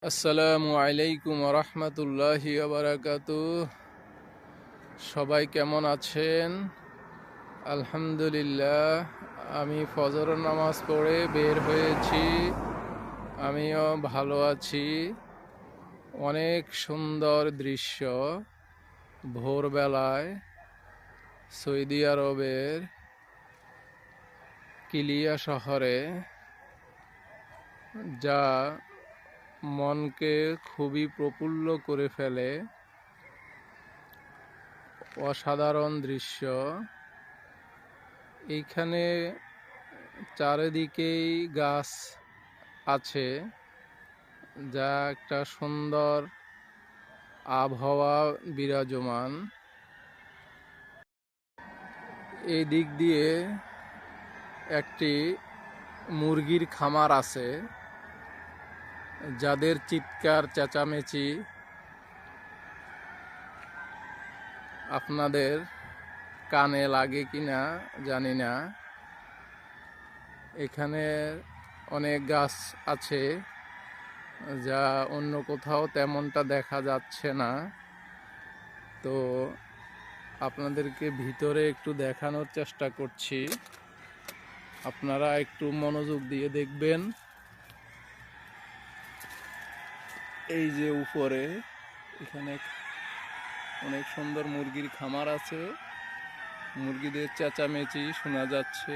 আসসালামু আলাইকুম রহমতুল্লাহি বারাকাতুহ। সবাই কেমন আছেন? আলহামদুলিল্লাহ, আমি ফজর নামাজ পড়ে বের হয়েছি। আমিও ভালো আছি। অনেক সুন্দর দৃশ্য ভোরবেলায় সৌদি আরবের কিলিয়া শহরে, যা মনকে খুবই প্রফুল্ল করে ফেলে। অসাধারণ দৃশ্য। এইখানে চারিদিকেই গাছ আছে, যা একটা সুন্দর আবহাওয়া বিরাজমান। এই দিক দিয়ে একটি মুরগির খামার আছে, যাদের চিৎকার চেঁচামেচি আপনাদের কানে লাগে কিনা জানি না। এখানে অনেক গাছ আছে, যা অন্য কোথাও তেমনটা দেখা যাচ্ছে না। তো আপনাদেরকে ভিতরে একটু দেখানোর চেষ্টা করছি, আপনারা একটু মনোযোগ দিয়ে দেখবেন। এই যে উপরে, এখানে অনেক সুন্দর মুরগির খামার আছে, মুরগিদের চেঁচামেচি শোনা যাচ্ছে।